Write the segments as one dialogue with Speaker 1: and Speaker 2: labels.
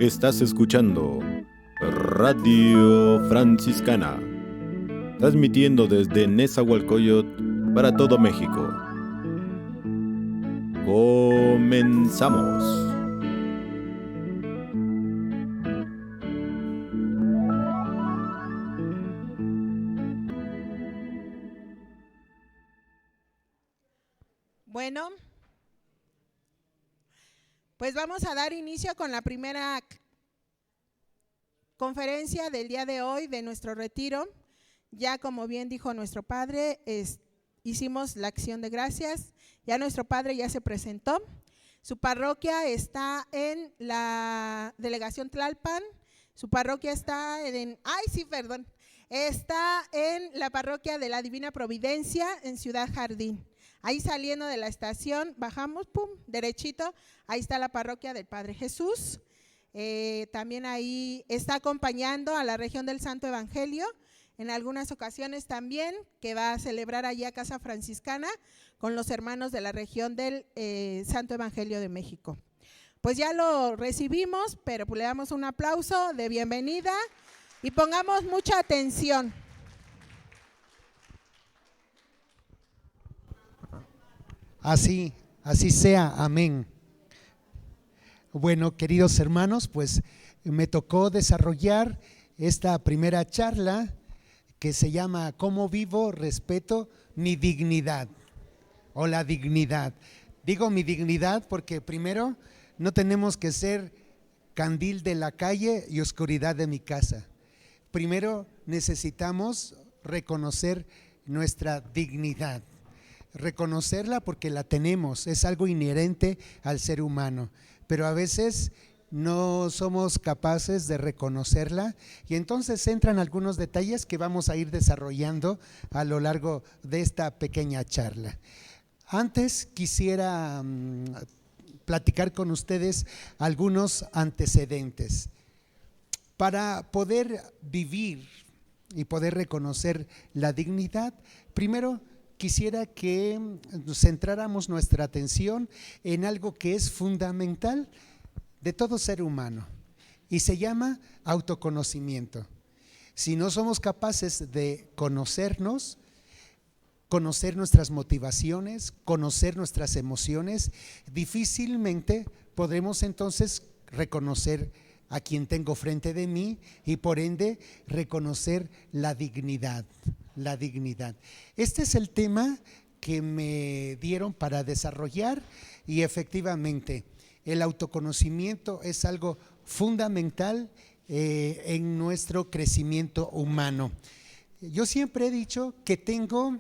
Speaker 1: Estás escuchando Radio Franciscana, transmitiendo desde Nezahualcóyotl para todo México. Comenzamos.
Speaker 2: Bueno, pues vamos a dar inicio con la primera conferencia del día de hoy de nuestro retiro. Ya como bien dijo nuestro padre, hicimos la acción de gracias, ya nuestro padre ya se presentó. Su parroquia está en la delegación Tlalpan, su parroquia está está en la parroquia de la Divina Providencia en Ciudad Jardín. Ahí saliendo de la estación, bajamos, pum, derechito, ahí está la parroquia del Padre Jesús. También ahí está acompañando a la región del Santo Evangelio, en algunas ocasiones también, que va a celebrar allá Casa Franciscana con los hermanos de la región del Santo Evangelio de México. Pues ya lo recibimos, pero pues le damos un aplauso de bienvenida y pongamos mucha atención.
Speaker 3: Así sea, amén. Bueno, queridos hermanos, pues me tocó desarrollar esta primera charla que se llama ¿Cómo vivo, respeto mi dignidad? O la dignidad. Digo mi dignidad porque primero no tenemos que ser candil de la calle y oscuridad de mi casa. Primero necesitamos reconocer nuestra dignidad. Reconocerla porque la tenemos, es algo inherente al ser humano, pero a veces no somos capaces de reconocerla y entonces entran algunos detalles que vamos a ir desarrollando a lo largo de esta pequeña charla. Antes quisiera platicar con ustedes algunos antecedentes. Para poder vivir y poder reconocer la dignidad, primero quisiera que centráramos nuestra atención en algo que es fundamental de todo ser humano y se llama autoconocimiento. Si no somos capaces de conocernos, conocer nuestras motivaciones, conocer nuestras emociones, difícilmente podremos entonces reconocer a quien tengo frente de mí y por ende reconocer la dignidad. La dignidad. Este es el tema que me dieron para desarrollar y efectivamente el autoconocimiento es algo fundamental en nuestro crecimiento humano. Yo siempre he dicho que tengo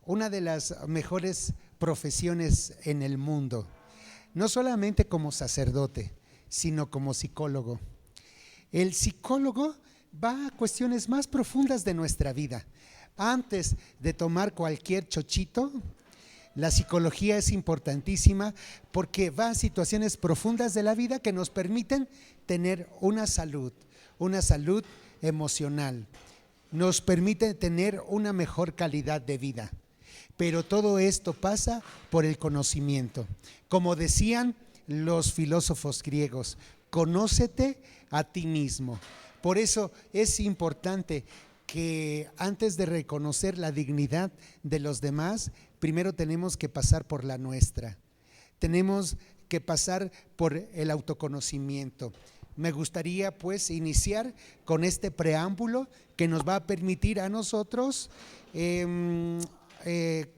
Speaker 3: una de las mejores profesiones en el mundo, no solamente como sacerdote, sino como psicólogo. El psicólogo va a cuestiones más profundas de nuestra vida. Antes de tomar cualquier chochito, la psicología es importantísima porque va a situaciones profundas de la vida que nos permiten tener una salud emocional, nos permite tener una mejor calidad de vida. Pero todo esto pasa por el conocimiento. Como decían los filósofos griegos, conócete a ti mismo. Por eso es importante que antes de reconocer la dignidad de los demás, primero tenemos que pasar por la nuestra. Tenemos que pasar por el autoconocimiento. Me gustaría pues iniciar con este preámbulo que nos va a permitir a nosotros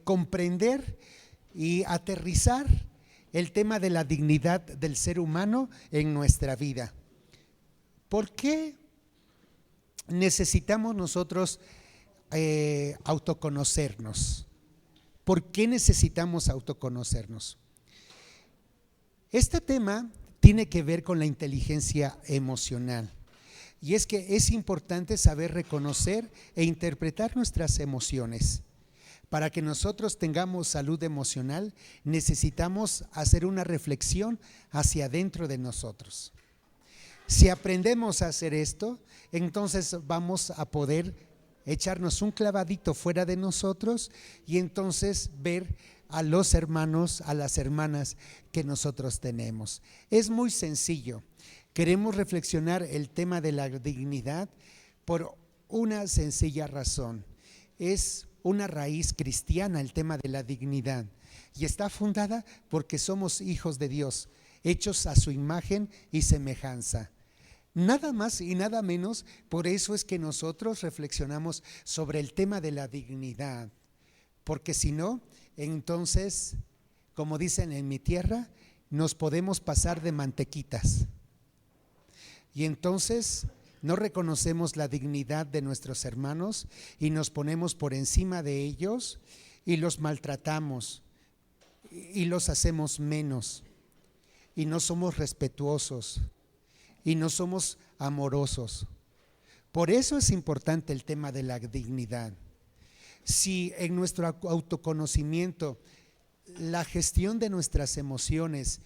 Speaker 3: comprender y aterrizar el tema de la dignidad del ser humano en nuestra vida. ¿Por qué necesitamos nosotros autoconocernos? ¿Por qué necesitamos autoconocernos? Este tema tiene que ver con la inteligencia emocional y es que es importante saber reconocer e interpretar nuestras emociones. Para que nosotros tengamos salud emocional necesitamos hacer una reflexión hacia adentro de nosotros. Si aprendemos a hacer esto, entonces vamos a poder echarnos un clavadito fuera de nosotros y entonces ver a los hermanos, a las hermanas que nosotros tenemos. Es muy sencillo. Queremos reflexionar el tema de la dignidad por una sencilla razón. Es una raíz cristiana el tema de la dignidad y está fundada porque somos hijos de Dios, hechos a su imagen y semejanza. Nada más y nada menos, por eso es que nosotros reflexionamos sobre el tema de la dignidad, porque si no, entonces, como dicen en mi tierra, nos podemos pasar de mantequitas. Y entonces no reconocemos la dignidad de nuestros hermanos y nos ponemos por encima de ellos y los maltratamos y los hacemos menos y no somos respetuosos y no somos amorosos. Por eso es importante el tema de la dignidad. Si en nuestro autoconocimiento la gestión de nuestras emociones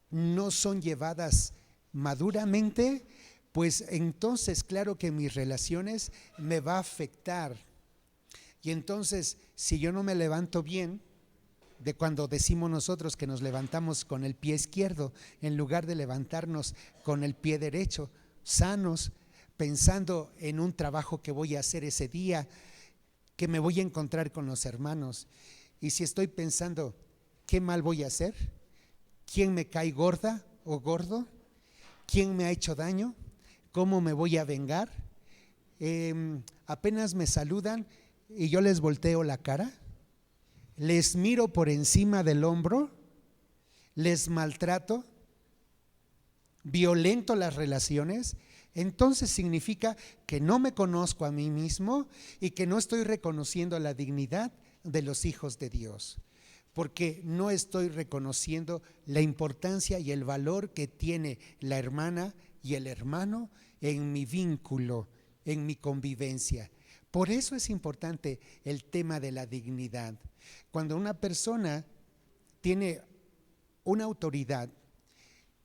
Speaker 3: no son llevadas maduramente, pues entonces claro que mis relaciones me va a afectar. Y entonces si yo no me levanto bien, de cuando decimos nosotros que nos levantamos con el pie izquierdo en lugar de levantarnos con el pie derecho, sanos, pensando en un trabajo que voy a hacer ese día, que me voy a encontrar con los hermanos, y si estoy pensando qué mal voy a hacer, quién me cae gorda o gordo, quién me ha hecho daño, cómo me voy a vengar, apenas me saludan y yo les volteo la cara, les miro por encima del hombro, les maltrato, violento las relaciones, entonces significa que no me conozco a mí mismo y que no estoy reconociendo la dignidad de los hijos de Dios, porque no estoy reconociendo la importancia y el valor que tiene la hermana y el hermano en mi vínculo, en mi convivencia. Por eso es importante el tema de la dignidad. Cuando una persona tiene una autoridad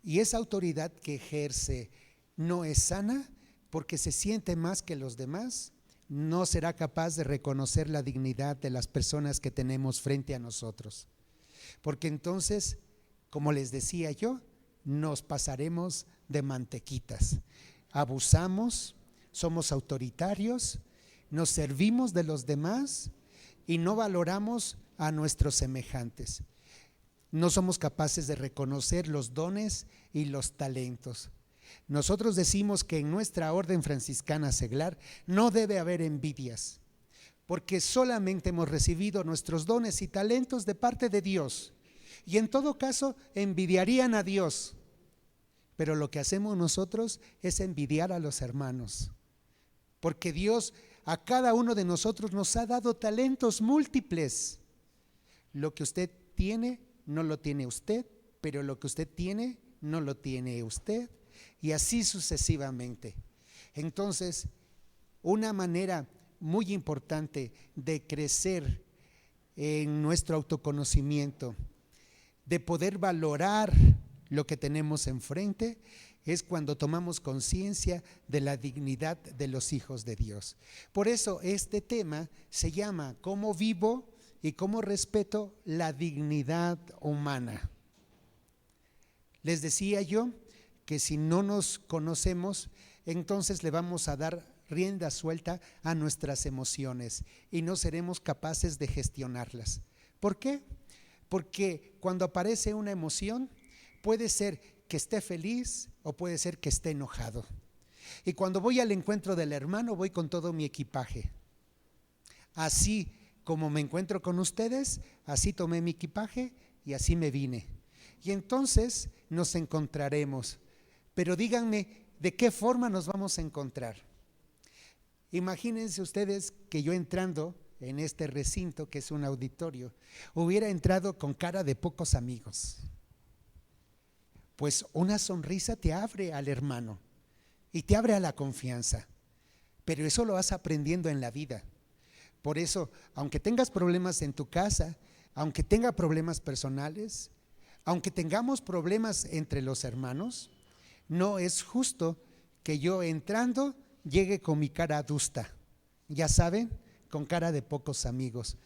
Speaker 3: y esa autoridad que ejerce no es sana porque se siente más que los demás, no será capaz de reconocer la dignidad de las personas que tenemos frente a nosotros. Porque entonces, como les decía yo, nos pasaremos de mantequitas. Abusamos, somos autoritarios, nos servimos de los demás y no valoramos a nuestros semejantes. No somos capaces de reconocer los dones y los talentos. Nosotros decimos que en nuestra orden franciscana seglar no debe haber envidias, porque solamente hemos recibido nuestros dones y talentos de parte de Dios, y en todo caso envidiarían a Dios, pero lo que hacemos nosotros es envidiar a los hermanos, porque Dios a cada uno de nosotros nos ha dado talentos múltiples. Lo que usted tiene no lo tiene usted, pero lo que usted tiene no lo tiene usted, y así sucesivamente. Entonces, una manera muy importante de crecer en nuestro autoconocimiento, de poder valorar lo que tenemos enfrente, es cuando tomamos conciencia de la dignidad de los hijos de Dios. Por eso este tema se llama ¿Cómo vivo y cómo respeto la dignidad humana? Les decía yo que si no nos conocemos, entonces le vamos a dar rienda suelta a nuestras emociones y no seremos capaces de gestionarlas. ¿Por qué? Porque cuando aparece una emoción, puede ser que esté feliz o puede ser que esté enojado. Y cuando voy al encuentro del hermano, voy con todo mi equipaje. Así como me encuentro con ustedes, así tomé mi equipaje y así me vine. Y entonces nos encontraremos. Pero díganme, ¿de qué forma nos vamos a encontrar? Imagínense ustedes que yo entrando en este recinto, que es un auditorio, hubiera entrado con cara de pocos amigos. Pues una sonrisa te abre al hermano y te abre a la confianza, pero eso lo vas aprendiendo en la vida. Por eso, aunque tengas problemas en tu casa, aunque tenga problemas personales, aunque tengamos problemas entre los hermanos, no es justo que yo entrando llegue con mi cara adusta, ya saben, con cara de pocos amigos.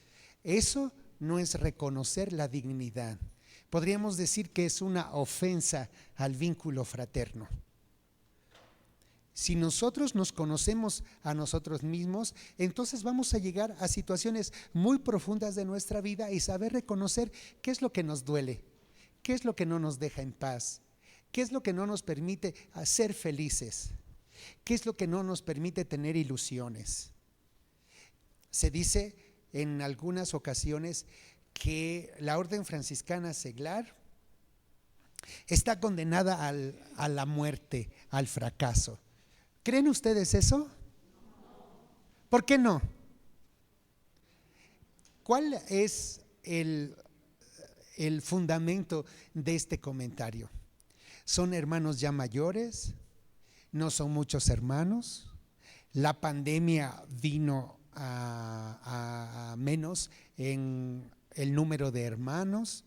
Speaker 3: Eso no es reconocer la dignidad. Podríamos decir que es una ofensa al vínculo fraterno. Si nosotros nos conocemos a nosotros mismos, entonces vamos a llegar a situaciones muy profundas de nuestra vida y saber reconocer qué es lo que nos duele, qué es lo que no nos deja en paz, qué es lo que no nos permite ser felices, qué es lo que no nos permite tener ilusiones. Se dice en algunas ocasiones que la orden franciscana seglar está condenada a la muerte, al fracaso. ¿Creen ustedes eso? ¿Por qué no? ¿Cuál es el fundamento de este comentario? ¿Son hermanos ya mayores? ¿No son muchos hermanos? ¿La pandemia vino a menos en el número de hermanos?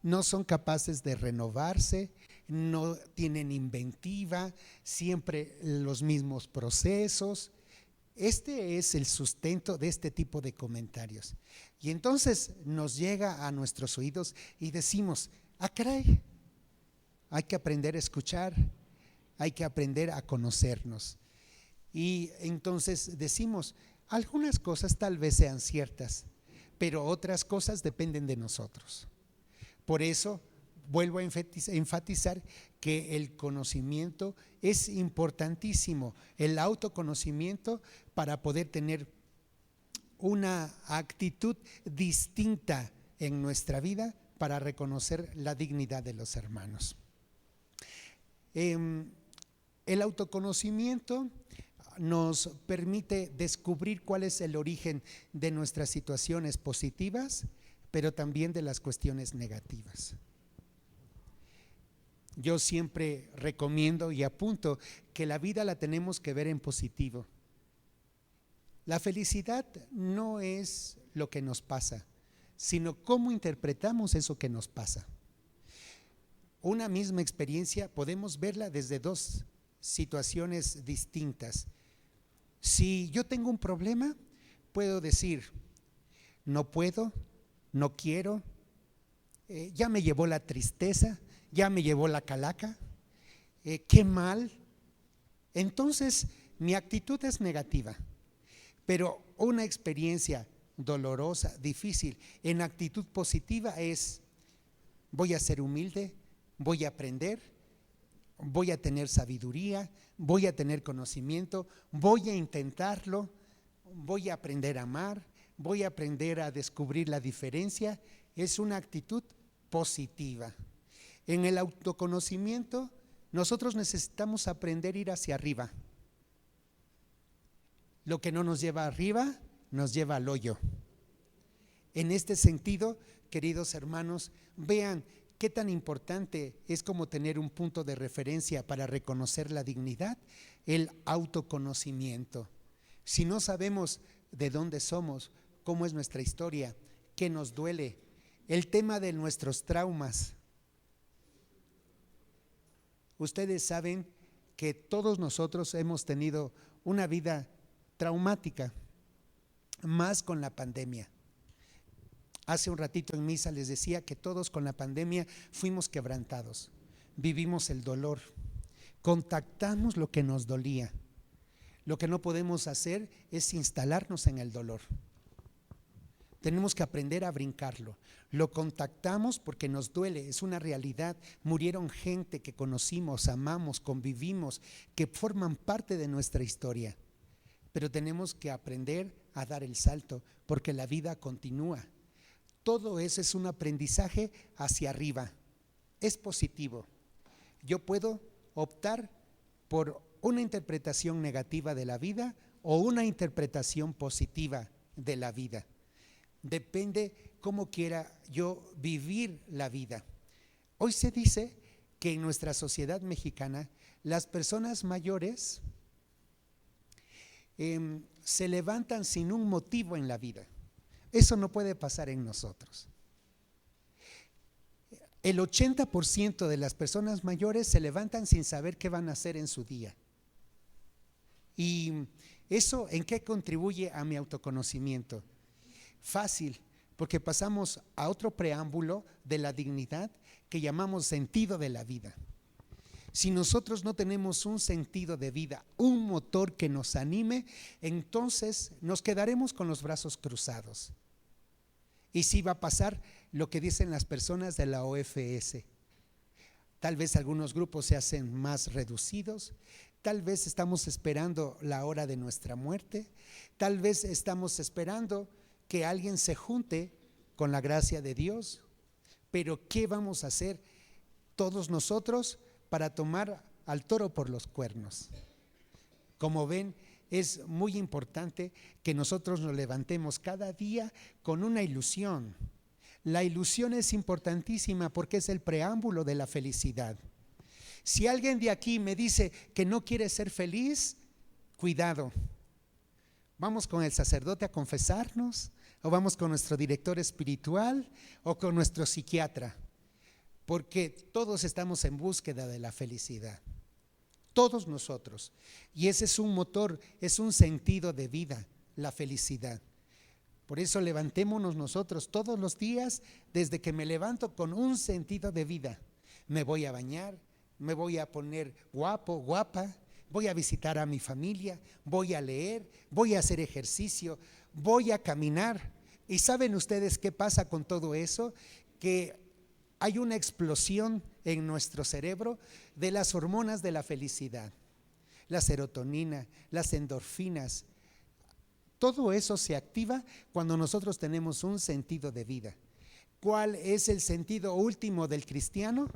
Speaker 3: ¿No son capaces de renovarse? ¿No tienen inventiva? ¿Siempre los mismos procesos? Este es el sustento de este tipo de comentarios. Y entonces nos llega a nuestros oídos y decimos: ah, caray, hay que aprender a escuchar, hay que aprender a conocernos. Y entonces decimos, algunas cosas tal vez sean ciertas, pero otras cosas dependen de nosotros. Por eso vuelvo a enfatizar que el conocimiento es importantísimo, el autoconocimiento, para poder tener una actitud distinta en nuestra vida para reconocer la dignidad de los hermanos. El autoconocimiento nos permite descubrir cuál es el origen de nuestras situaciones positivas, pero también de las cuestiones negativas. Yo siempre recomiendo y apunto que la vida la tenemos que ver en positivo. La felicidad no es lo que nos pasa, sino cómo interpretamos eso que nos pasa. Una misma experiencia podemos verla desde dos situaciones distintas. Si yo tengo un problema, puedo decir: no puedo, no quiero, ya me llevó la tristeza, ya me llevó la calaca, qué mal. Entonces mi actitud es negativa. Pero una experiencia dolorosa, difícil, en actitud positiva es: voy a ser humilde, voy a aprender, voy a tener sabiduría, voy a tener conocimiento, voy a intentarlo, voy a aprender a amar, voy a aprender a descubrir la diferencia. Es una actitud positiva. En el autoconocimiento, nosotros necesitamos aprender a ir hacia arriba. Lo que no nos lleva arriba, nos lleva al hoyo. En este sentido, queridos hermanos, vean qué tan importante es como tener un punto de referencia para reconocer la dignidad, el autoconocimiento. Si no sabemos de dónde somos, cómo es nuestra historia, qué nos duele, el tema de nuestros traumas. Ustedes saben que todos nosotros hemos tenido una vida traumática, más con la pandemia. Hace un ratito en misa les decía que todos con la pandemia fuimos quebrantados, vivimos el dolor, contactamos lo que nos dolía. Lo que no podemos hacer es instalarnos en el dolor. Tenemos que aprender a brincarlo. Lo contactamos porque nos duele, es una realidad. Murieron gente que conocimos, amamos, convivimos, que forman parte de nuestra historia. Pero tenemos que aprender a dar el salto porque la vida continúa. Todo eso es un aprendizaje hacia arriba. Es positivo. Yo puedo optar por una interpretación negativa de la vida o una interpretación positiva de la vida. Depende cómo quiera yo vivir la vida. Hoy se dice que en nuestra sociedad mexicana las personas mayores se levantan sin un motivo en la vida. Eso no puede pasar en nosotros. El 80% de las personas mayores se levantan sin saber qué van a hacer en su día. ¿Y eso en qué contribuye a mi autoconocimiento? Fácil, porque pasamos a otro preámbulo de la dignidad que llamamos sentido de la vida. Si nosotros no tenemos un sentido de vida, un motor que nos anime, entonces nos quedaremos con los brazos cruzados. Y sí va a pasar lo que dicen las personas de la OFS. Tal vez algunos grupos se hacen más reducidos, tal vez estamos esperando la hora de nuestra muerte, tal vez estamos esperando que alguien se junte con la gracia de Dios. Pero ¿qué vamos a hacer todos nosotros para tomar al toro por los cuernos? Como ven, es muy importante que nosotros nos levantemos cada día con una ilusión. La ilusión es importantísima porque es el preámbulo de la felicidad. Si alguien de aquí me dice que no quiere ser feliz, cuidado. Vamos con el sacerdote a confesarnos, o vamos con nuestro director espiritual, o con nuestro psiquiatra, porque todos estamos en búsqueda de la felicidad. Todos nosotros. Y ese es un motor, es un sentido de vida, la felicidad. Por eso levantémonos nosotros todos los días, desde que me levanto con un sentido de vida. Me voy a bañar, me voy a poner guapo, guapa, voy a visitar a mi familia, voy a leer, voy a hacer ejercicio, voy a caminar. ¿Y saben ustedes qué pasa con todo eso? Que hay una explosión en nuestro cerebro de las hormonas de la felicidad, la serotonina, las endorfinas. Todo eso se activa cuando nosotros tenemos un sentido de vida. ¿Cuál es el sentido último del cristiano?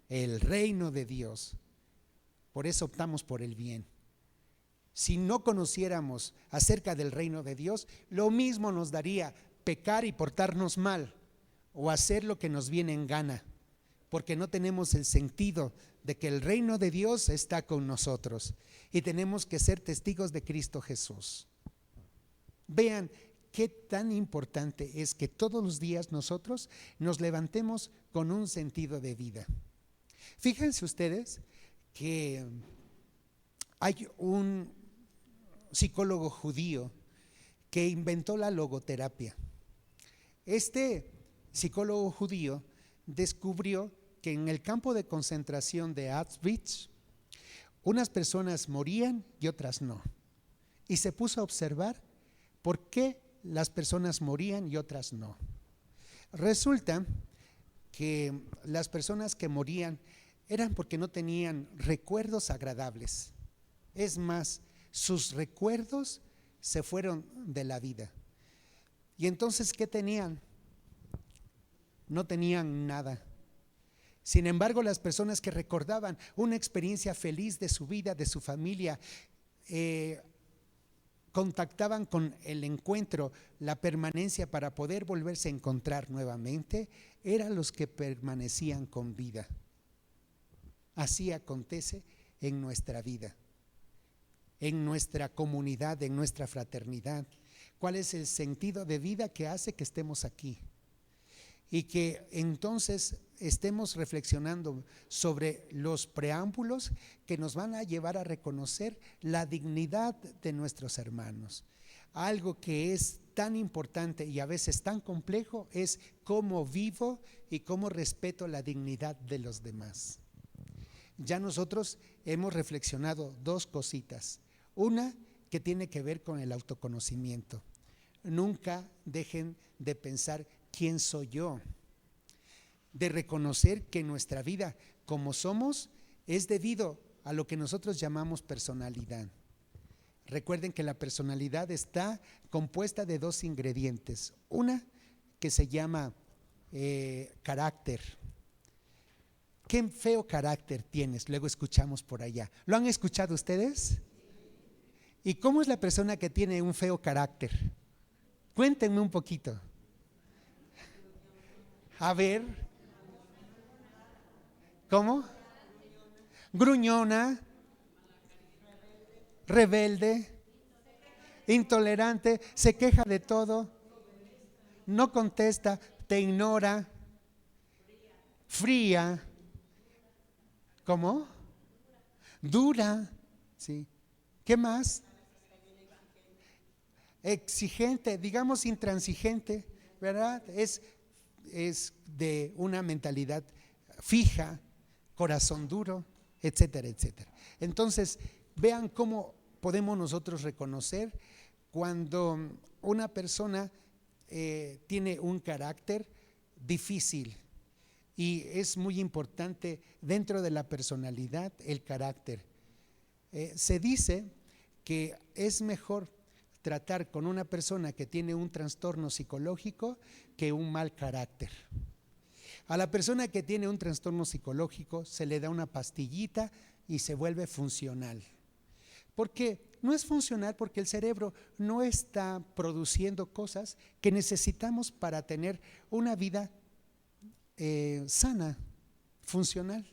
Speaker 3: El reino de Dios. Por eso optamos por el bien. Si no conociéramos acerca del reino de Dios, lo mismo nos daría pecar y portarnos mal, o hacer lo que nos viene en gana, porque no tenemos el sentido de que el reino de Dios está con nosotros y tenemos que ser testigos de Cristo Jesús. Vean qué tan importante es que todos los días nosotros nos levantemos con un sentido de vida. Fíjense ustedes que hay un psicólogo judío que inventó la logoterapia. Este psicólogo judío descubrió que en el campo de concentración de Auschwitz, unas personas morían y otras no. Y se puso a observar por qué las personas morían y otras no. Resulta que las personas que morían eran porque no tenían recuerdos agradables. Es más, sus recuerdos se fueron de la vida. Y entonces, ¿qué tenían? No tenían nada. Sin embargo, las personas que recordaban una experiencia feliz de su vida, de su familia, contactaban con el encuentro, la permanencia para poder volverse a encontrar nuevamente, eran los que permanecían con vida. Así acontece en nuestra vida, en nuestra comunidad, en nuestra fraternidad. ¿Cuál es el sentido de vida que hace que estemos aquí? Y que entonces estemos reflexionando sobre los preámbulos que nos van a llevar a reconocer la dignidad de nuestros hermanos. Algo que es tan importante y a veces tan complejo es cómo vivo y cómo respeto la dignidad de los demás. Ya nosotros hemos reflexionado dos cositas. Una que tiene que ver con el autoconocimiento. Nunca dejen de pensar quién soy yo, de reconocer que nuestra vida como somos es debido a lo que nosotros llamamos personalidad. Recuerden que la personalidad está compuesta de dos ingredientes. Una que se llama carácter. ¿Qué feo carácter tienes? Luego escuchamos por allá. ¿Lo han escuchado ustedes? ¿Y cómo es la persona que tiene un feo carácter? Cuéntenme un poquito. A ver. ¿Cómo? Gruñona, rebelde, intolerante, se queja de todo, no contesta, te ignora, fría. ¿Cómo? Dura. ¿Sí? ¿Qué más? exigente, digamos intransigente, ¿verdad? Es de una mentalidad fija, corazón duro, etcétera, etcétera. Entonces, vean cómo podemos nosotros reconocer cuando una persona tiene un carácter difícil. Y es muy importante dentro de la personalidad el carácter. Se dice que es mejor tratar con una persona que tiene un trastorno psicológico que un mal carácter. A la persona que tiene un trastorno psicológico se le da una pastillita y se vuelve funcional. Porque no es funcional porque el cerebro no está produciendo cosas que necesitamos para tener una vida sana, funcional.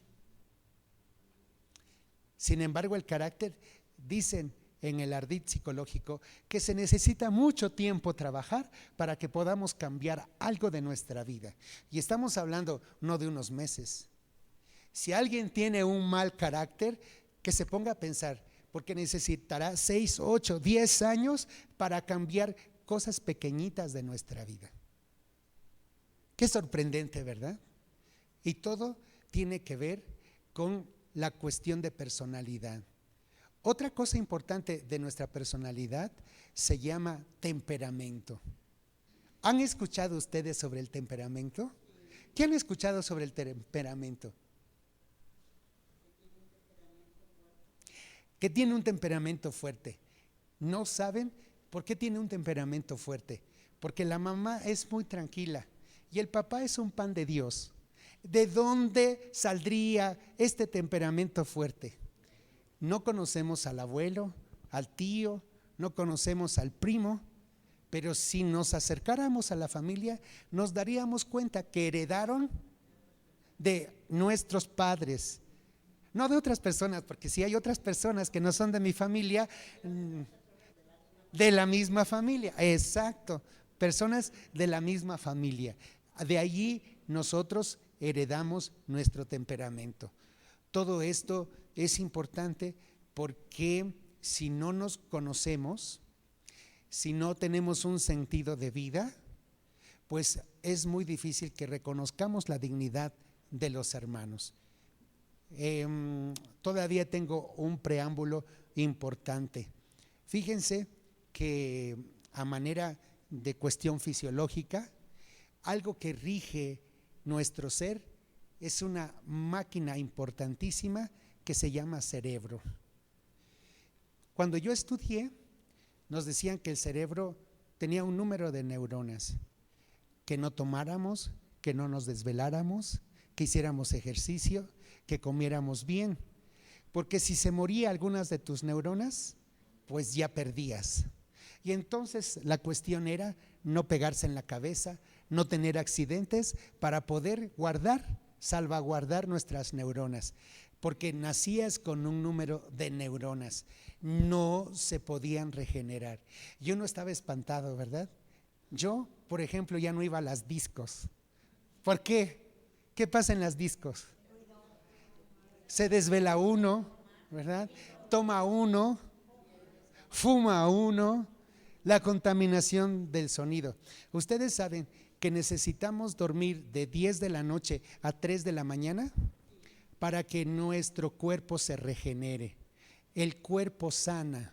Speaker 3: Sin embargo, el carácter, dicen en el ardid psicológico, que se necesita mucho tiempo trabajar para que podamos cambiar algo de nuestra vida. Y estamos hablando no de unos meses. Si alguien tiene un mal carácter, que se ponga a pensar, porque necesitará 6, 8, 10 años para cambiar cosas pequeñitas de nuestra vida. Qué sorprendente, ¿verdad? Y todo tiene que ver con la cuestión de personalidad. Otra cosa importante de nuestra personalidad se llama temperamento. ¿Han escuchado ustedes sobre el temperamento? ¿Qué han escuchado sobre el temperamento? Que tiene un temperamento fuerte. ¿No saben por qué tiene un temperamento fuerte? Porque la mamá es muy tranquila y el papá es un pan de Dios. ¿De dónde saldría este temperamento fuerte? No conocemos al abuelo, al tío, no conocemos al primo, pero si nos acercáramos a la familia, nos daríamos cuenta que heredaron de nuestros padres, no de otras personas, porque si hay otras personas que no son de mi familia, de la misma familia, exacto, personas de la misma familia. De allí nosotros heredamos nuestro temperamento. Todo esto es importante porque si no nos conocemos, si no tenemos un sentido de vida, pues es muy difícil que reconozcamos la dignidad de los hermanos. Todavía tengo un preámbulo importante. Fíjense que a manera de cuestión fisiológica, algo que rige nuestro ser es una máquina importantísima que se llama cerebro. Cuando yo estudié, nos decían que el cerebro tenía un número de neuronas, que no tomáramos, que no nos desveláramos, que hiciéramos ejercicio, que comiéramos bien, porque si se moría algunas de tus neuronas, pues ya perdías. Y entonces la cuestión era no pegarse en la cabeza, no tener accidentes para poder salvaguardar nuestras neuronas, porque nacías con un número de neuronas, no se podían regenerar. Yo no estaba espantado, ¿verdad? Yo, por ejemplo, ya no iba a las discos. ¿Por qué? ¿Qué pasa en las discos? Se desvela uno, ¿verdad? Toma uno, fuma uno, la contaminación del sonido. Ustedes saben que necesitamos dormir de 10 de la noche a 3 de la mañana para que nuestro cuerpo se regenere. El cuerpo sana.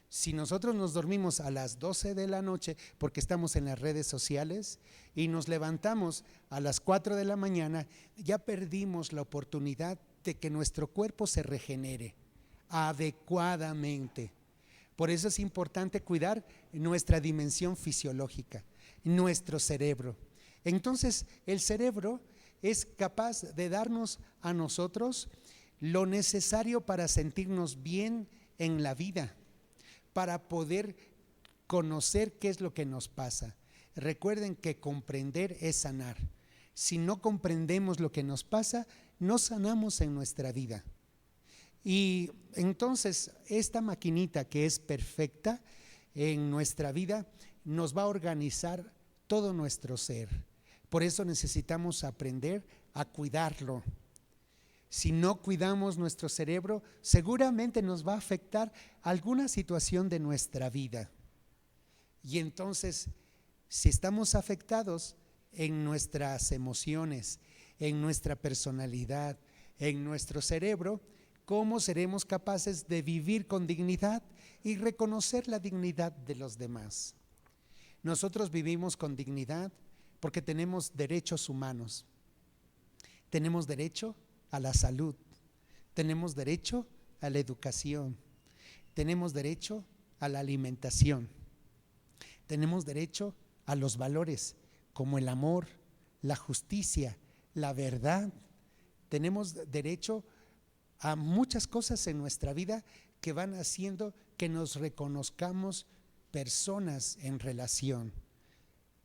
Speaker 3: Si nosotros nos dormimos a las 12 de la noche porque estamos en las redes sociales y nos levantamos a las 4 de la mañana, ya perdimos la oportunidad de que nuestro cuerpo se regenere adecuadamente. Por eso es importante cuidar nuestra dimensión fisiológica, nuestro cerebro. Entonces, el cerebro es capaz de darnos a nosotros lo necesario para sentirnos bien en la vida, para poder conocer qué es lo que nos pasa. Recuerden que comprender es sanar. Si no comprendemos lo que nos pasa, no sanamos en nuestra vida. Y entonces esta maquinita que es perfecta en nuestra vida nos va a organizar todo nuestro ser. Por eso necesitamos aprender a cuidarlo. Si no cuidamos nuestro cerebro, seguramente nos va a afectar alguna situación de nuestra vida. Y entonces, si estamos afectados en nuestras emociones, en nuestra personalidad, en nuestro cerebro, ¿cómo seremos capaces de vivir con dignidad y reconocer la dignidad de los demás? Nosotros vivimos con dignidad porque tenemos derechos humanos. Tenemos derecho a la salud, tenemos derecho a la educación, tenemos derecho a la alimentación, tenemos derecho a los valores como el amor, la justicia, la verdad. Tenemos derecho a muchas cosas en nuestra vida que van haciendo que nos reconozcamos personas en relación.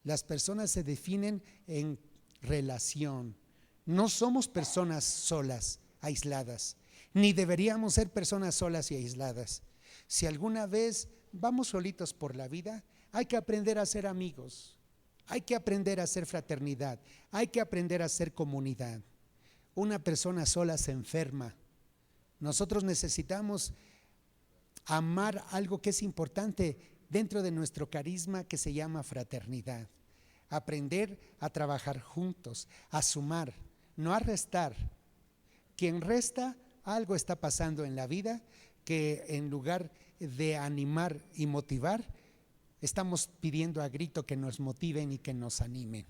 Speaker 3: Las personas se definen en relación. No somos personas solas, aisladas, ni deberíamos ser personas solas y aisladas. Si alguna vez vamos solitos por la vida, hay que aprender a ser amigos, hay que aprender a hacer fraternidad, hay que aprender a ser comunidad. Una persona sola se enferma. Nosotros necesitamos amar algo que es importante dentro de nuestro carisma que se llama fraternidad. Aprender a trabajar juntos, a sumar, no a restar. Quien resta, algo está pasando en la vida que en lugar de animar y motivar, estamos pidiendo a grito que nos motiven y que nos animen.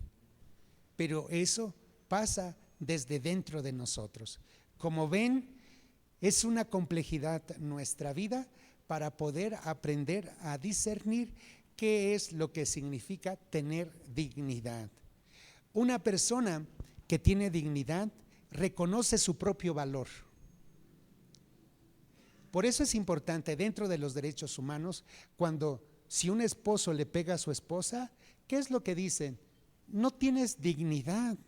Speaker 3: Pero eso pasa desde dentro de nosotros. Como ven, es una complejidad nuestra vida para poder aprender a discernir qué es lo que significa tener dignidad. Una persona que tiene dignidad reconoce su propio valor. Por eso es importante dentro de los derechos humanos, si un esposo le pega a su esposa, ¿qué es lo que dicen? No tienes dignidad.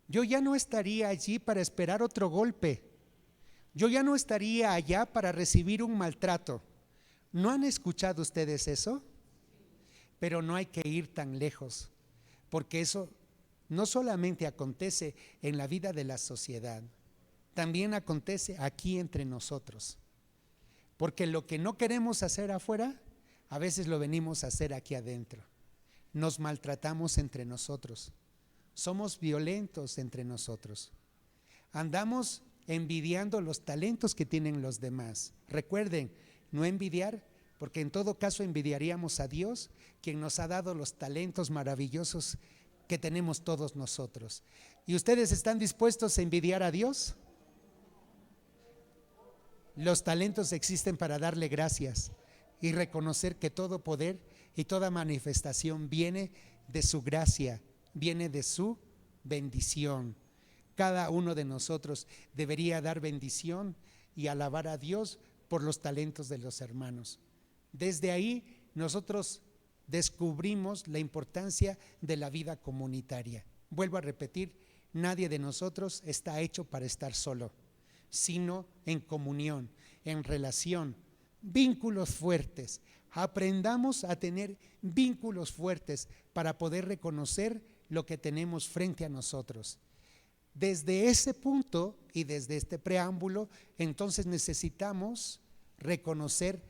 Speaker 3: Yo ya no estaría allí para esperar otro golpe. Yo ya no estaría allá para recibir un maltrato. ¿No han escuchado ustedes eso? Pero no hay que ir tan lejos, porque eso no solamente acontece en la vida de la sociedad, también acontece aquí entre nosotros. Porque lo que no queremos hacer afuera, a veces lo venimos a hacer aquí adentro. Nos maltratamos entre nosotros, somos violentos entre nosotros, andamos envidiando los talentos que tienen los demás. Recuerden, no envidiar, porque en todo caso envidiaríamos a Dios, quien nos ha dado los talentos maravillosos que tenemos todos nosotros. ¿Y ustedes están dispuestos a envidiar a Dios? Los talentos existen para darle gracias y reconocer que todo poder y toda manifestación viene de su gracia, viene de su bendición. Cada uno de nosotros debería dar bendición y alabar a Dios por los talentos de los hermanos. Desde ahí nosotros descubrimos la importancia de la vida comunitaria. Vuelvo a repetir, nadie de nosotros está hecho para estar solo, sino en comunión, en relación, vínculos fuertes. Aprendamos a tener vínculos fuertes para poder reconocer lo que tenemos frente a nosotros. Desde ese punto y desde este preámbulo, entonces necesitamos reconocer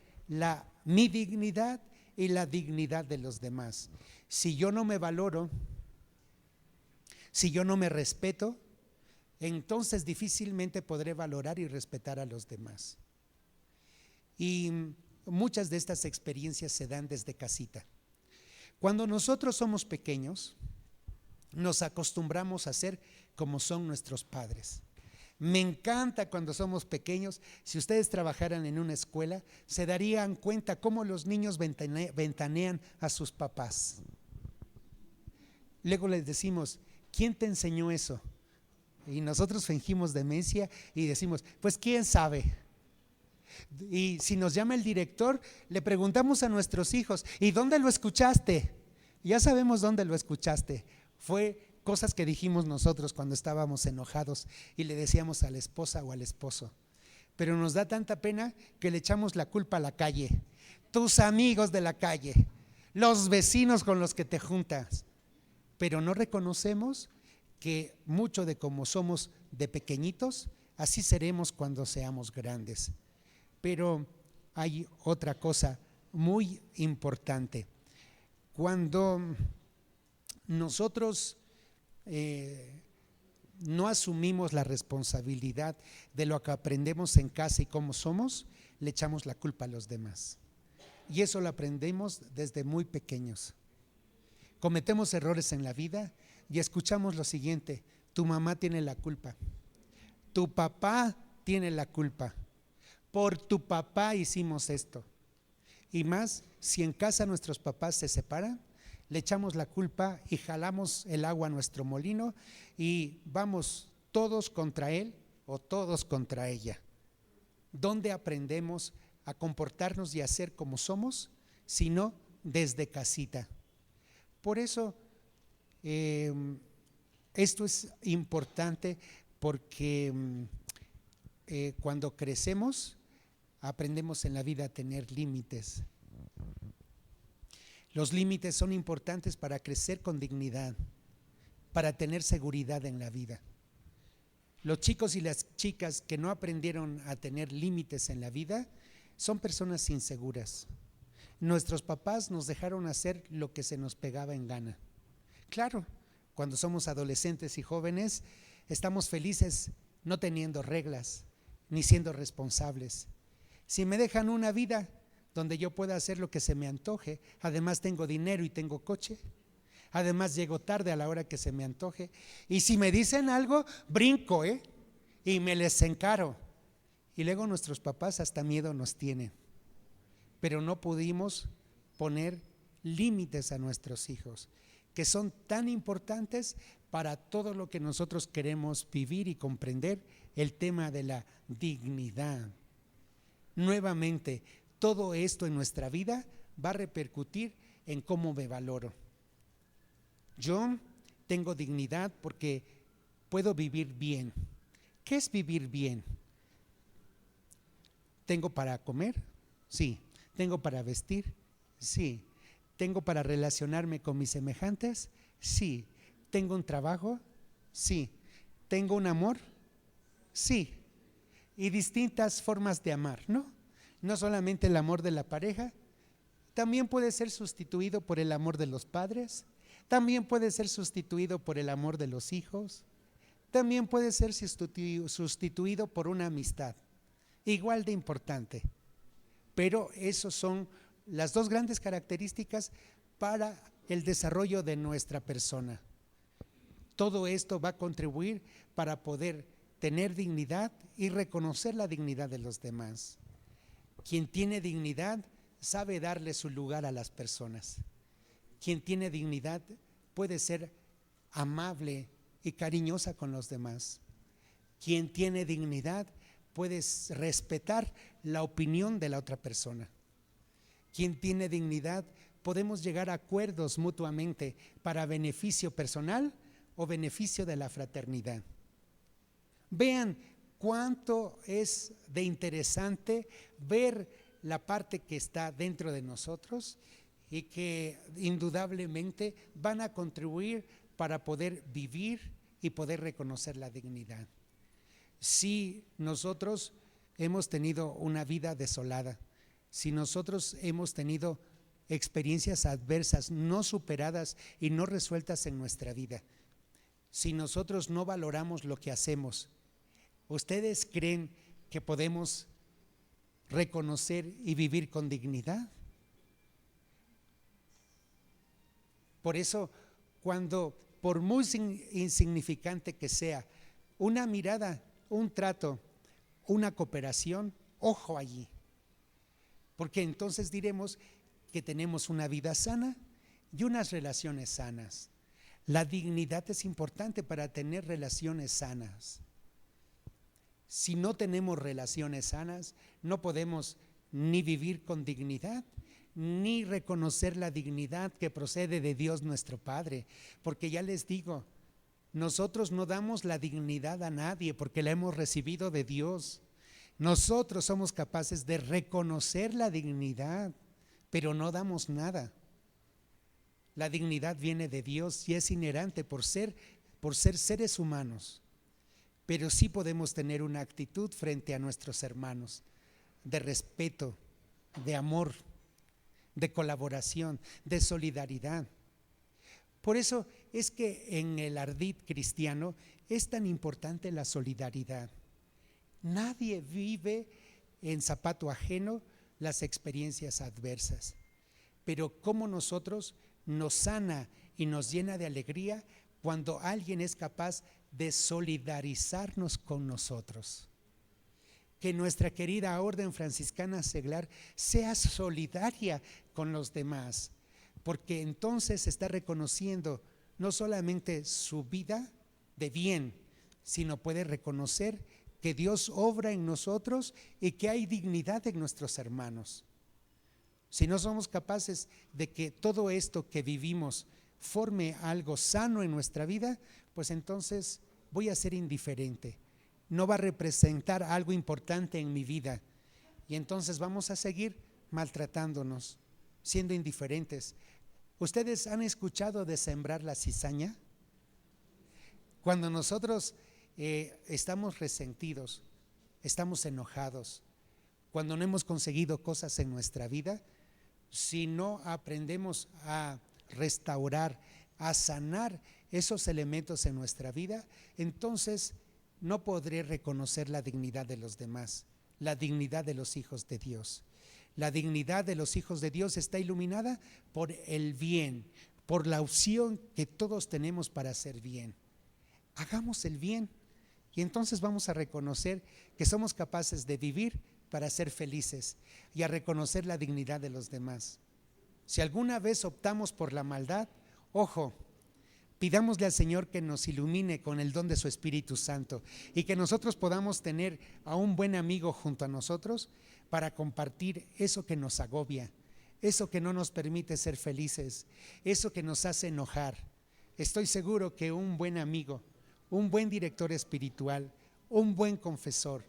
Speaker 3: mi dignidad y la dignidad de los demás. Si yo no me valoro, si yo no me respeto, entonces difícilmente podré valorar y respetar a los demás. Y muchas de estas experiencias se dan desde casita. Cuando nosotros somos pequeños, nos acostumbramos a ser como son nuestros padres. Me encanta cuando somos pequeños. Si ustedes trabajaran en una escuela, se darían cuenta cómo los niños ventanean a sus papás. Luego les decimos, ¿quién te enseñó eso? Y nosotros fingimos demencia y decimos, pues quién sabe. Y si nos llama el director, le preguntamos a nuestros hijos, ¿y dónde lo escuchaste? Ya sabemos dónde lo escuchaste. Fue cosas que dijimos nosotros cuando estábamos enojados y le decíamos a la esposa o al esposo. Pero nos da tanta pena que le echamos la culpa a la calle, tus amigos de la calle, los vecinos con los que te juntas. Pero no reconocemos que mucho de como somos de pequeñitos, así seremos cuando seamos grandes. Pero hay otra cosa muy importante. Cuando nosotros no asumimos la responsabilidad de lo que aprendemos en casa y cómo somos, le echamos la culpa a los demás. Y eso lo aprendemos desde muy pequeños. Cometemos errores en la vida y escuchamos lo siguiente: tu mamá tiene la culpa, tu papá tiene la culpa, por tu papá hicimos esto. Y más, si en casa nuestros papás se separan, le echamos la culpa y jalamos el agua a nuestro molino y vamos todos contra él o todos contra ella. ¿Dónde aprendemos a comportarnos y a ser como somos? Sino desde casita. Por eso esto es importante, porque cuando crecemos aprendemos en la vida a tener límites. Los límites son importantes para crecer con dignidad, para tener seguridad en la vida. Los chicos y las chicas que no aprendieron a tener límites en la vida son personas inseguras. Nuestros papás nos dejaron hacer lo que se nos pegaba en gana. Claro, cuando somos adolescentes y jóvenes, estamos felices no teniendo reglas ni siendo responsables. Si me dejan una vida donde yo pueda hacer lo que se me antoje, además tengo dinero y tengo coche, además llego tarde a la hora que se me antoje, y si me dicen algo, brinco, y me les encaro. Y luego nuestros papás hasta miedo nos tienen, pero no pudimos poner límites a nuestros hijos, que son tan importantes para todo lo que nosotros queremos vivir y comprender, el tema de la dignidad. Nuevamente, todo esto en nuestra vida va a repercutir en cómo me valoro. Yo tengo dignidad porque puedo vivir bien. ¿Qué es vivir bien? ¿Tengo para comer? Sí. ¿Tengo para vestir? Sí. ¿Tengo para relacionarme con mis semejantes? Sí. ¿Tengo un trabajo? Sí. ¿Tengo un amor? Sí. Y distintas formas de amar, ¿no? No solamente el amor de la pareja, también puede ser sustituido por el amor de los padres, también puede ser sustituido por el amor de los hijos, también puede ser sustituido por una amistad, igual de importante. Pero esos son las dos grandes características para el desarrollo de nuestra persona. Todo esto va a contribuir para poder tener dignidad y reconocer la dignidad de los demás. Quien tiene dignidad sabe darle su lugar a las personas. Quien tiene dignidad puede ser amable y cariñosa con los demás. Quien tiene dignidad puede respetar la opinión de la otra persona. Quien tiene dignidad, podemos llegar a acuerdos mutuamente para beneficio personal o beneficio de la fraternidad. Vean cuánto es de interesante ver la parte que está dentro de nosotros y que indudablemente van a contribuir para poder vivir y poder reconocer la dignidad. Si nosotros hemos tenido una vida desolada, si nosotros hemos tenido experiencias adversas no superadas y no resueltas en nuestra vida, si nosotros no valoramos lo que hacemos, ¿ustedes creen que podemos reconocer y vivir con dignidad? Por eso, cuando, por muy insignificante que sea, una mirada, un trato, una cooperación, ojo allí, porque entonces diremos que tenemos una vida sana y unas relaciones sanas. La dignidad es importante para tener relaciones sanas. Si no tenemos relaciones sanas, no podemos ni vivir con dignidad, ni reconocer la dignidad que procede de Dios nuestro Padre. Porque ya les digo, nosotros no damos la dignidad a nadie porque la hemos recibido de Dios. Nosotros somos capaces de reconocer la dignidad, pero no damos nada. La dignidad viene de Dios y es inherente por ser seres humanos. Pero sí podemos tener una actitud frente a nuestros hermanos de respeto, de amor, de colaboración, de solidaridad. Por eso es que en el ardid cristiano es tan importante la solidaridad. Nadie vive en zapato ajeno las experiencias adversas, pero cómo nosotros nos sana y nos llena de alegría cuando alguien es capaz de solidarizarnos con nosotros. Que nuestra querida Orden Franciscana Seglar sea solidaria con los demás, porque entonces está reconociendo no solamente su vida de bien, sino puede reconocer que Dios obra en nosotros y que hay dignidad en nuestros hermanos. Si no somos capaces de que todo esto que vivimos forme algo sano en nuestra vida, pues entonces voy a ser indiferente. No va a representar algo importante en mi vida y entonces vamos a seguir maltratándonos, siendo indiferentes. ¿Ustedes han escuchado de sembrar la cizaña? Cuando nosotros estamos resentidos, estamos enojados, cuando no hemos conseguido cosas en nuestra vida, si no aprendemos a restaurar, a sanar esos elementos en nuestra vida, entonces no podré reconocer la dignidad de los demás, la dignidad de los hijos de Dios. La dignidad de los hijos de Dios está iluminada por el bien, por la opción que todos tenemos para hacer bien. Hagamos el bien y entonces vamos a reconocer que somos capaces de vivir para ser felices y a reconocer la dignidad de los demás. Si alguna vez optamos por la maldad, ojo, pidámosle al Señor que nos ilumine con el don de su Espíritu Santo y que nosotros podamos tener a un buen amigo junto a nosotros para compartir eso que nos agobia, eso que no nos permite ser felices, eso que nos hace enojar. Estoy seguro que un buen amigo, un buen director espiritual, un buen confesor,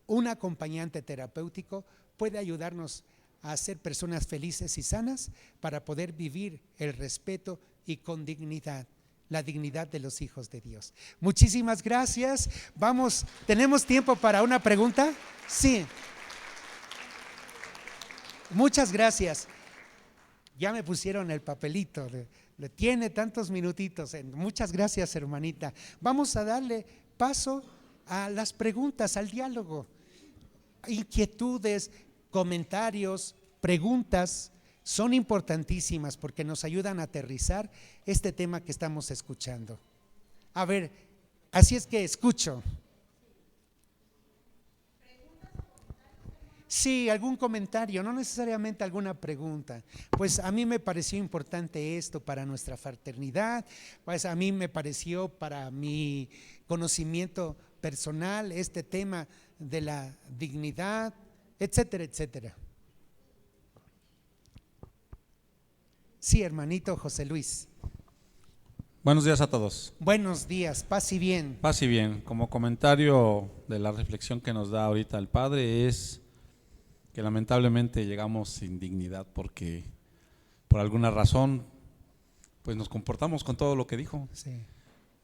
Speaker 3: un acompañante terapéutico puede ayudarnos a ser personas felices y sanas para poder vivir el respeto y con dignidad, la dignidad de los hijos de Dios. Muchísimas gracias. Vamos, ¿tenemos tiempo para una pregunta? Sí. Muchas gracias. Ya me pusieron el papelito, tiene tantos minutitos. Muchas gracias, hermanita. Vamos a darle paso a las preguntas, al diálogo. Inquietudes, comentarios, preguntas son importantísimas porque nos ayudan a aterrizar este tema que estamos escuchando. A ver, así es que escucho. Sí, algún comentario, no necesariamente alguna pregunta. Pues a mí me pareció importante esto para nuestra fraternidad, pues a mí me pareció para mi conocimiento personal este tema de la dignidad, etcétera, etcétera. Sí, hermanito José Luis.
Speaker 4: Buenos días a todos.
Speaker 3: Buenos días, paz y bien.
Speaker 4: Paz y bien. Como comentario de la reflexión que nos da ahorita el Padre es que lamentablemente llegamos sin dignidad porque por alguna razón pues nos comportamos con todo lo que dijo.
Speaker 3: Sí.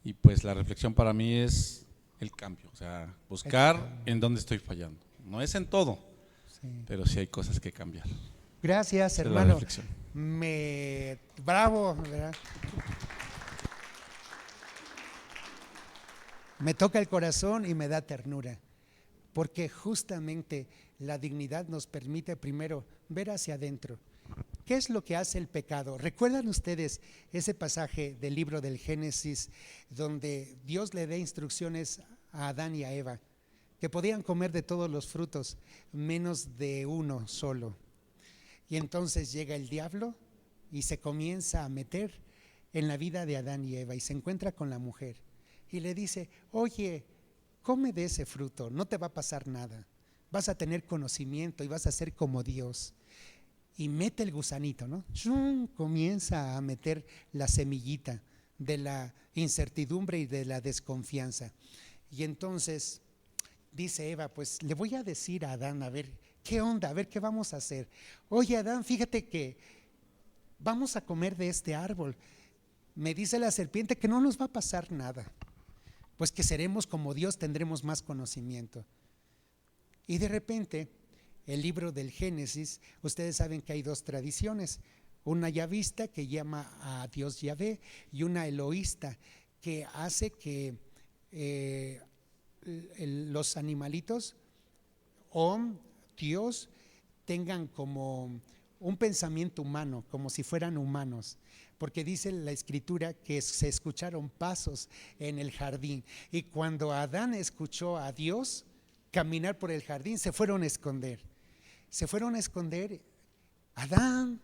Speaker 4: Y pues la reflexión para mí es el cambio, o sea, buscar en dónde estoy fallando. No es en todo,
Speaker 3: Sí.
Speaker 4: pero sí hay cosas que cambiar.
Speaker 3: Gracias,
Speaker 4: Esa es la
Speaker 3: hermano.
Speaker 4: reflexión.
Speaker 3: Bravo, ¿verdad? Me toca el corazón y me da ternura, porque justamente la dignidad nos permite primero ver hacia adentro. ¿Qué es lo que hace el pecado? ¿Recuerdan ustedes ese pasaje del libro del Génesis donde Dios le da instrucciones a Adán y a Eva que podían comer de todos los frutos menos de uno solo? Y entonces llega el diablo y se comienza a meter en la vida de Adán y Eva y se encuentra con la mujer y le dice: oye, come de ese fruto, no te va a pasar nada, vas a tener conocimiento y vas a ser como Dios. Y mete el gusanito, ¿no? Comienza a meter la semillita de la incertidumbre y de la desconfianza. Y entonces dice Eva: pues le voy a decir a Adán, a ver qué onda, a ver qué vamos a hacer. Oye, Adán, fíjate que vamos a comer de este árbol. Me dice la serpiente que no nos va a pasar nada, pues que seremos como Dios, tendremos más conocimiento. Y de repente el libro del Génesis, ustedes saben que hay dos tradiciones, una yavista que llama a Dios Yahvé y una eloísta que hace que los animalitos o Dios tengan como un pensamiento humano, como si fueran humanos, porque dice la escritura que se escucharon pasos en el jardín, y cuando Adán escuchó a Dios caminar por el jardín, se fueron a esconder, Adán,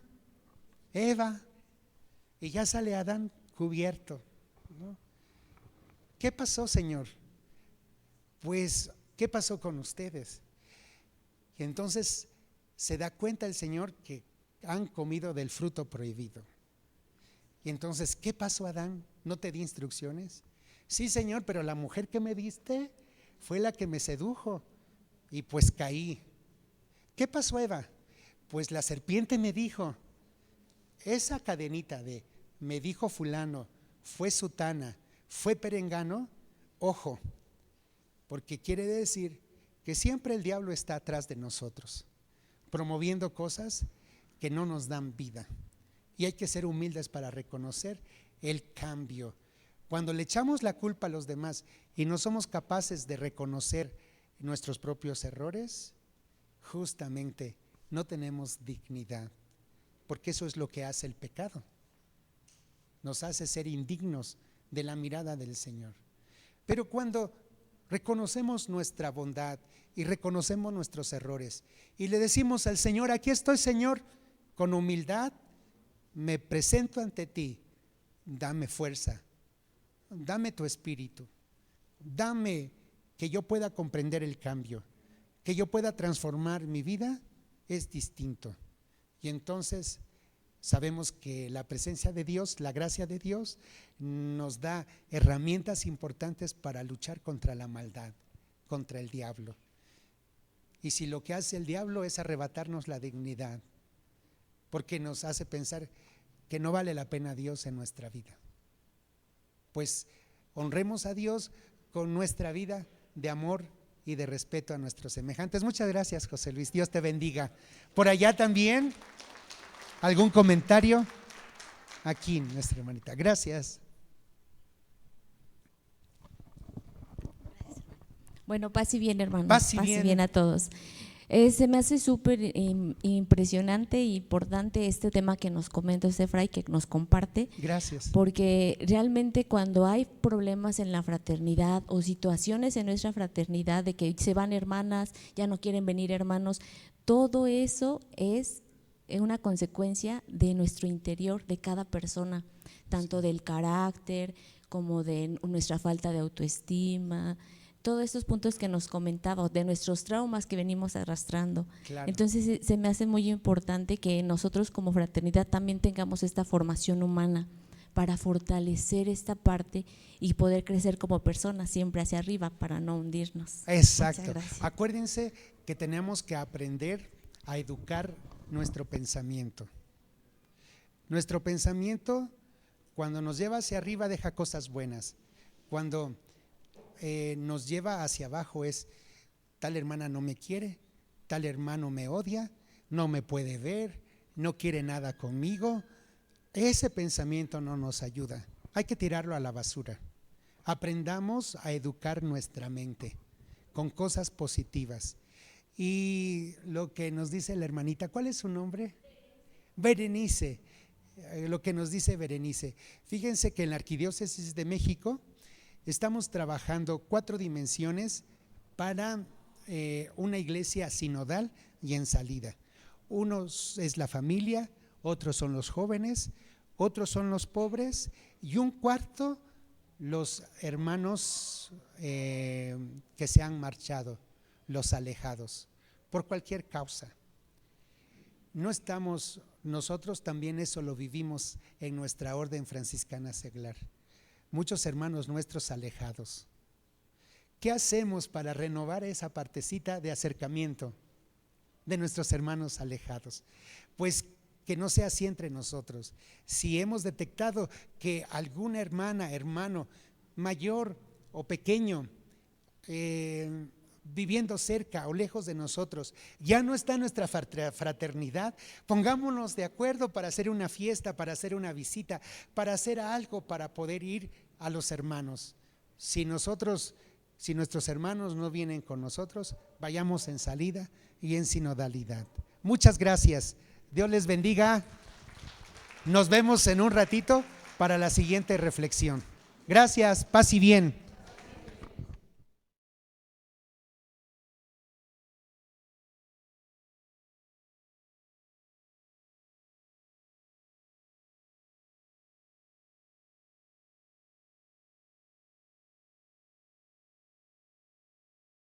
Speaker 3: Eva, y ya sale Adán cubierto, ¿no? ¿Qué pasó, Señor? Pues, ¿qué pasó con ustedes? Y entonces se da cuenta el Señor que han comido del fruto prohibido. Y entonces, ¿qué pasó, Adán? ¿No te di instrucciones? Sí, Señor, pero la mujer que me diste fue la que me sedujo y pues caí. ¿Qué pasó, Eva? Pues la serpiente me dijo, esa cadenita de me dijo fulano, fue sutana, fue perengano, ojo, porque quiere decir que siempre el diablo está atrás de nosotros, promoviendo cosas que no nos dan vida. Y hay que ser humildes para reconocer el cambio. Cuando le echamos la culpa a los demás y no somos capaces de reconocer nuestros propios errores, justamente no tenemos dignidad, porque eso es lo que hace el pecado. Nos hace ser indignos de la mirada del Señor. Pero cuando reconocemos nuestra bondad y reconocemos nuestros errores y le decimos al Señor, aquí estoy, Señor, con humildad me presento ante ti, dame fuerza, dame tu espíritu, dame que yo pueda comprender el cambio, que yo pueda transformar mi vida, es distinto. Y entonces sabemos que la presencia de Dios, la gracia de Dios nos da herramientas importantes para luchar contra la maldad, contra el diablo. Y si lo que hace el diablo es arrebatarnos la dignidad, porque nos hace pensar que no vale la pena Dios en nuestra vida, pues honremos a Dios con nuestra vida de amor y de respeto a nuestros semejantes. Muchas gracias, José Luis, Dios te bendiga. Por allá también, ¿algún comentario? Aquí, nuestra hermanita, gracias.
Speaker 5: Bueno, paz y bien, hermanos.
Speaker 3: Paz y bien
Speaker 5: a todos. Se me hace súper impresionante e importante este tema que nos comenta usted, Fray, que nos comparte.
Speaker 3: Gracias.
Speaker 5: Porque realmente cuando hay problemas en la fraternidad o situaciones en nuestra fraternidad de que se van hermanas, ya no quieren venir hermanos, todo eso es una consecuencia de nuestro interior, de cada persona, tanto del carácter como de nuestra falta de autoestima, todos estos puntos que nos comentaba, de nuestros traumas que venimos arrastrando.
Speaker 3: Claro.
Speaker 5: Entonces se me hace muy importante que nosotros como fraternidad también tengamos esta formación humana para fortalecer esta parte y poder crecer como personas siempre hacia arriba para no hundirnos.
Speaker 3: Exacto.
Speaker 5: Gracias.
Speaker 3: Acuérdense que tenemos que aprender a educar nuestro pensamiento. Nuestro pensamiento, cuando nos lleva hacia arriba, deja cosas buenas. Cuando nos lleva hacia abajo es, tal hermana no me quiere, tal hermano me odia, no me puede ver, no quiere nada conmigo. Ese pensamiento no nos ayuda, hay que tirarlo a la basura. Aprendamos a educar nuestra mente con cosas positivas. Y lo que nos dice la hermanita, ¿cuál es su nombre? Berenice. Lo que nos dice Berenice, fíjense que en la Arquidiócesis de México estamos trabajando 4 dimensiones para una iglesia sinodal y en salida. Uno es la familia, otros son los jóvenes, otros son los pobres y un cuarto los hermanos que se han marchado, los alejados, por cualquier causa. No estamos, nosotros también eso lo vivimos en nuestra orden franciscana seglar. Muchos hermanos nuestros alejados. ¿Qué hacemos para renovar esa partecita de acercamiento de nuestros hermanos alejados? Pues que no sea así entre nosotros. Si hemos detectado que alguna hermana, hermano, mayor o pequeño, viviendo cerca o lejos de nosotros, ya no está nuestra fraternidad, pongámonos de acuerdo para hacer una fiesta, para hacer una visita, para hacer algo para poder ir a los hermanos. Si nuestros hermanos no vienen con nosotros, vayamos en salida y en sinodalidad. Muchas gracias. Dios les bendiga. Nos vemos en un ratito para la siguiente reflexión. Gracias, paz y bien.